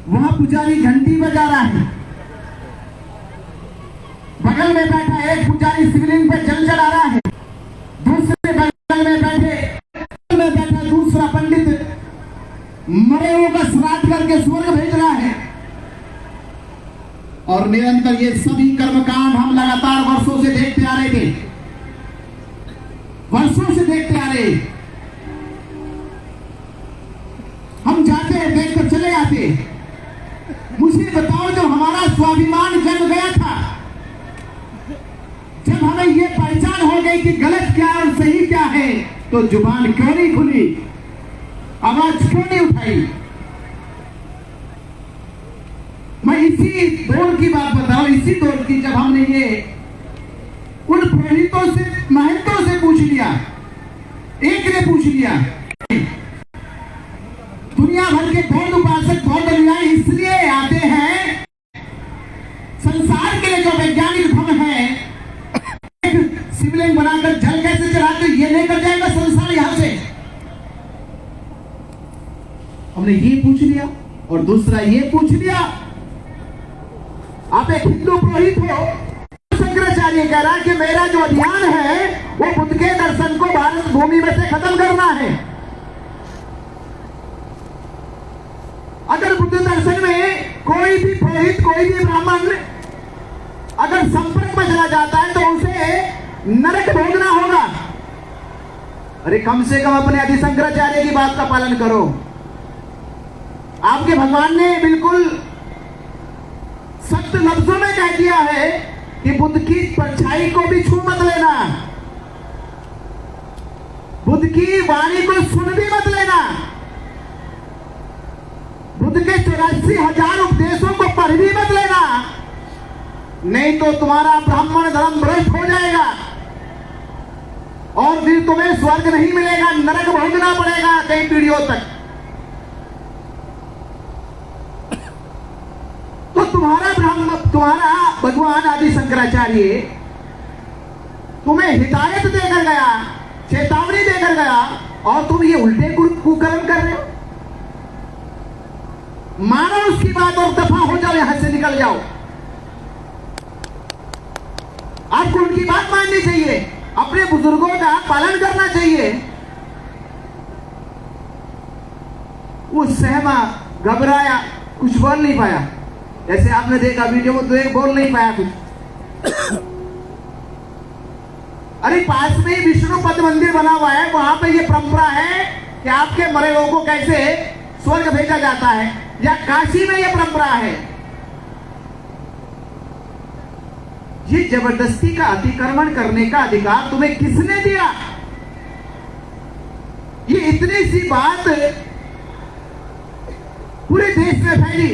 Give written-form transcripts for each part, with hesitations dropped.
वहां पुजारी घंटी बजा रहा है, बगल में बैठा एक पुजारी शिवलिंग पे जल चढ़ा रहा है, दूसरे बगल में बैठा दूसरा पंडित मरे हुए का श्राद्ध करके स्वर्ग भेज रहा है। और निरंतर ये सभी कर्मकांड हम लगातार वर्षों से देखते आ रहे थे, वर्षों से देखते आ रहे। हम जाते देख कर चले आते। मुझे बताओ, जब हमारा स्वाभिमान जम गया था, जब हमें ये पहचान हो गई कि गलत क्या और सही क्या है, तो जुबान क्यों नहीं खुली, आवाज क्यों नहीं उठाई? मैं इसी दौर की बात बताऊं, इसी दौर की, जब हमने ये उन प्रेरितों से, महंतों से पूछ लिया, एक ने पूछ लिया, दुनिया भर के बौद्ध उपासक, बौद्ध अनुयायी इसलिए आते हैं, संसार के लिए जो वैज्ञानिक ढंग है, एक शिवलिंग बनाकर जल कैसे चढ़ाते, ये लेकर जाएगा संसार यहां से। हमने ये पूछ लिया, और दूसरा ये पूछ लिया, आप एक हिंदू पुरोहित हो, शंकराचार्य कह रहा है कि मेरा जो अभियान है वो बुद्ध के दर्शन को भारत भूमि में से खत्म करना है। अगर बुद्ध दर्शन में कोई भी पुरोहित, कोई भी ब्राह्मण अगर संपर्क में चला जाता है तो उसे नरक भोगना होगा। अरे कम से कम अपने आदि शंकराचार्य की बात का पालन करो। आपके भगवान ने बिल्कुल सख्त लफ्जों में कह दिया है कि बुद्ध की परछाई को भी छू मत लेना, बुद्ध की वाणी को सुन भी मत लेना, बुद्ध के 84,000 उपदेशों को पढ़ भी मत लेना, नहीं तो तुम्हारा ब्राह्मण धर्म भ्रष्ट हो जाएगा और फिर तुम्हें स्वर्ग नहीं मिलेगा, नरक भोगना पड़ेगा कई पीढ़ियों तक। तो तुम्हारा भगवान आदि शंकराचार्य तुम्हें हिदायत देकर गया, चेतावनी देकर गया, और तुम ये उल्टे कुकर्म कर रहे हो। मानो उसकी बात और दफा हो जाओ, यहां से निकल जाओ। आपको उनकी बात माननी चाहिए, अपने बुजुर्गों का पालन करना चाहिए। वो सहमा, घबराया, कुछ बोल नहीं पाया। जैसे आपने देखा वीडियो में, तो एक बोल नहीं पाया कुछ। अरे पास में ही विष्णु पद मंदिर बना हुआ है, वहां पे ये परंपरा है कि आपके मरे लोगों को कैसे स्वर्ग भेजा जाता है, या काशी में ये परंपरा है। ये जबरदस्ती का अतिक्रमण करने का अधिकार तुम्हें किसने दिया? ये इतनी सी बात पूरे देश में फैली,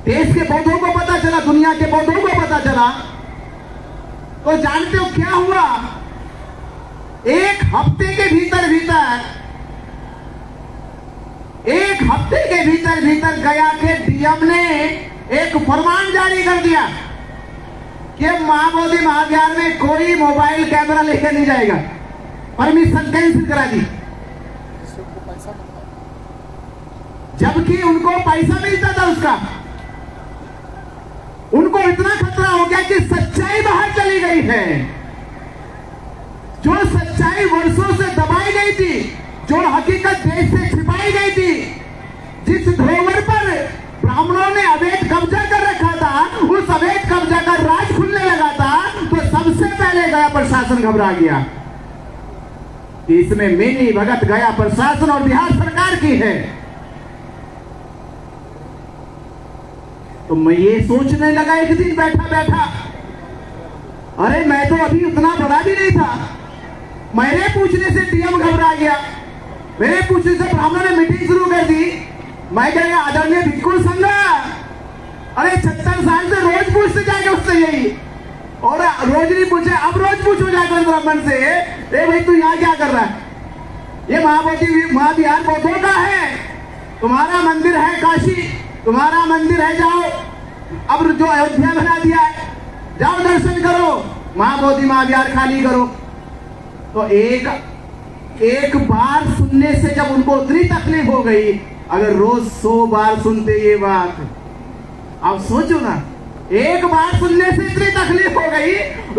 देश के बौद्धों को पता चला, दुनिया के बौद्धों को पता चला, तो जानते हो क्या हुआ? एक हफ्ते के भीतर गया के डीएम ने एक फरमान जारी कर दिया कि महाबोधि महाविहार में कोई मोबाइल कैमरा लेकर नहीं जाएगा। परमिशन कैंसिल करा दी, जबकि उनको पैसा मिलता था उसका। उनको इतना खतरा हो गया कि सच्चाई बाहर चली गई है। जो सच्चाई वर्षों से दबाई गई थी, जो हकीकत देश से छिपाई गई थी, जिस धरोहर पर ब्राह्मणों ने अवैध कब्जा कर रखा था, उस अवैध कब्जा का राज खुलने लगा था, तो सबसे पहले गया प्रशासन घबरा गया। इसमें मिली भगत गया प्रशासन और बिहार सरकार की है। तो मैं ये सोचने लगा एक दिन बैठा, अरे मैं तो अभी उतना बड़ा भी नहीं था, मेरे पूछने से डीएम घबरा गया, मेरे पूछने से ब्राह्मणों ने मीटिंग शुरू कर दी। मैं कह गया, आदरणीय भिक्खु संघ, अरे 76 साल से रोज पूछते जाएंगे उससे यही, और रोज नहीं पूछे, अब रोज पूछो जाकर ब्राह्मण से, ए भाई तू यहाँ क्या कर रहा है? ये महाविहार बौद्धों का है, तुम्हारा मंदिर है काशी, तुम्हारा मंदिर है, जाओ अब जो अयोध्या बना दिया है, जाओ दर्शन करो, महाबोधि महाविहार खाली करो। तो एक बार सुनने से जब उनको उतनी तकलीफ हो गई, अगर रोज 100 बार सुनते ये बात, आप सोचो ना, एक बार सुनने से इतनी तकलीफ हो गई,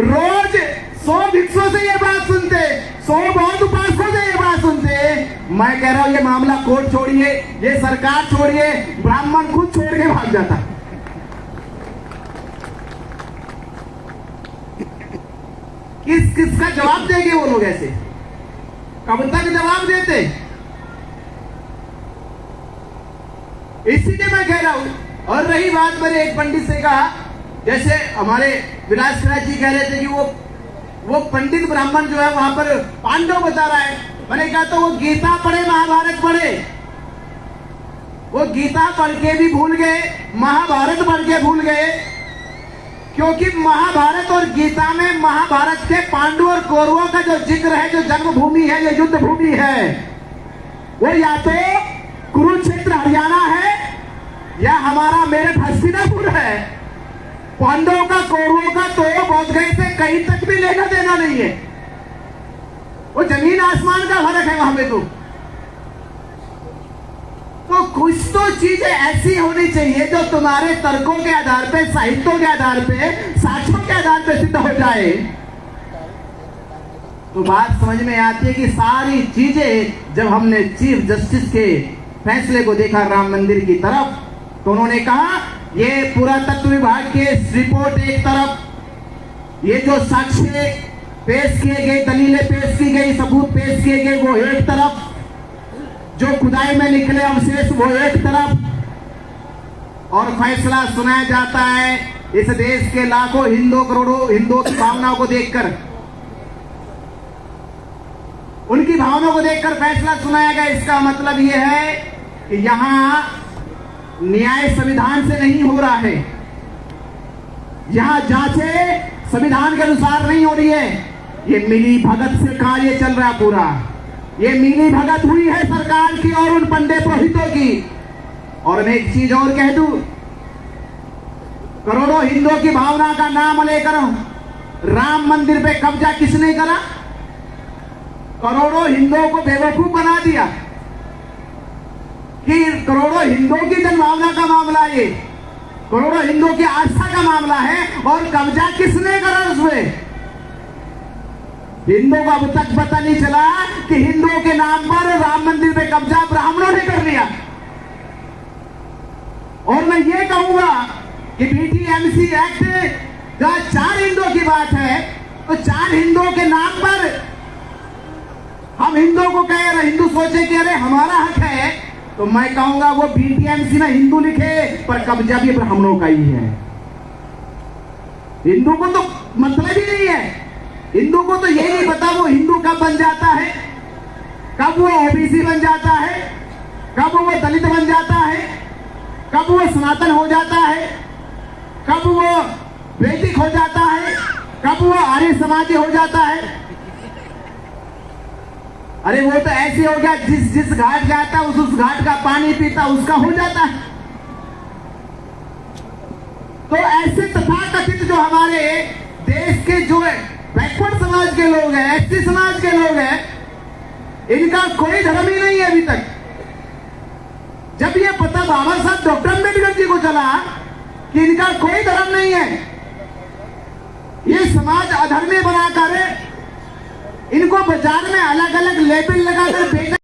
रोज 100 भिक्षुओं से ये बात सुनते, 100 बौद्ध उपासकों से ये बात सुनते। मैं कह रहा हूं ये मामला कोर्ट छोड़िए, ये सरकार छोड़िए, ब्राह्मण खुद छोड़ के भाग जाता। किसका जवाब देंगे वो लोग ऐसे? कब तक जवाब देते? इसीलिए मैं कह रहा हूं। और रही बात, मैंने एक पंडित से कहा, जैसे हमारे विलास जी कह रहे थे कि वो पंडित ब्राह्मण जो है वहां पर पांडव बता रहा है। मैंने कहा तो वो गीता पढ़े, महाभारत पढ़े, वो गीता पढ़ के भी भूल गए, महाभारत पढ़ के भूल गए, क्योंकि महाभारत और गीता में महाभारत के पांडव और कौरवों का जो जिक्र है, जो जन्मभूमि है, ये युद्ध भूमि है, वो या तो कुरुक्षेत्र हरियाणा है या हमारा मेरठ हस्तिनापुर है। पांडवों का, कौरवों का तो बौद्ध गए से कहीं तक भी लेना देना नहीं है, वो जमीन आसमान का फर्क है वहां पे। तो कुछ तो चीजें ऐसी होनी चाहिए जो तुम्हारे तर्कों के आधार पे, साहित्यों के आधार पे, साक्ष्यों के आधार पे सिद्ध हो जाए। तो बात समझ में आती है कि सारी चीजें, जब हमने चीफ जस्टिस के फैसले को देखा राम मंदिर की तरफ, तो उन्होंने कहा ये पुरातत्व विभाग की रिपोर्ट एक तरफ, ये जो साक्ष्य पेश किए गए, दलीलें पेश की गई, सबूत पेश किए गए, वो एक तरफ, जो खुदाई में निकले अवशेष वो एक तरफ, और फैसला सुनाया जाता है इस देश के लाखों हिंदू, करोड़ों हिंदुओं की भावनाओं को देखकर, उनकी भावनाओं को देखकर फैसला सुनाया गया। इसका मतलब यह है कि यहां न्याय संविधान से नहीं हो रहा है, यहां जांचें संविधान के अनुसार नहीं हो रही है, ये मिली भगत से कार्य चल रहा पूरा। ये मिली भगत हुई है सरकार की और उन पंडित पुरोहितों की। और मैं एक चीज और कह दूं, करोड़ों हिंदुओं की भावना का नाम लेकर राम मंदिर पे कब्जा किसने करा? करोड़ों हिंदुओं को बेवकूफ बना दिया कि करोड़ों हिंदुओं की जनभावना का मामला, ये करोड़ों हिंदुओं की आस्था का मामला है, और कब्जा किसने करा उसमें? हिंदुओं को अब तक पता नहीं चला कि हिंदुओं के नाम पर राम मंदिर पे कब्जा ब्राह्मणों ने कर लिया। और मैं ये कहूंगा कि बीटीएमसी एक्ट का 4 हिंदुओं की बात है, तो 4 हिंदुओं के नाम पर हम हिंदुओं को कह रहे, हिंदू सोचे कि अरे हमारा हक है, तो मैं कहूंगा वो बीटीएमसी में हिंदू लिखे पर कब्जा भी ब्राह्मणों का ही है। हिंदू को तो मतलब ही नहीं है, हिंदू को तो ये नहीं पता वो हिंदू कब बन जाता है, कब वो ओबीसी बन जाता है, कब वो दलित बन जाता है, कब वो सनातन हो जाता है, कब वो वैदिक हो जाता है, कब वो आर्य समाजी हो जाता है। अरे वो तो ऐसे हो गया, जिस घाट जाता है उस घाट का पानी पीता उसका हो जाता है। तो ऐसे तथाकथित जो हमारे देश के जो बैकवर्ड समाज के लोग हैं, एसटी समाज के लोग हैं, इनका कोई धर्म ही नहीं है अभी तक। जब ये पता बाबा साहब डॉक्टर अम्बेडकर जी को चला कि इनका कोई धर्म नहीं है, ये समाज अधर्मी बनाकर इनको बाजार में अलग अलग लेबल लगाकर बेचा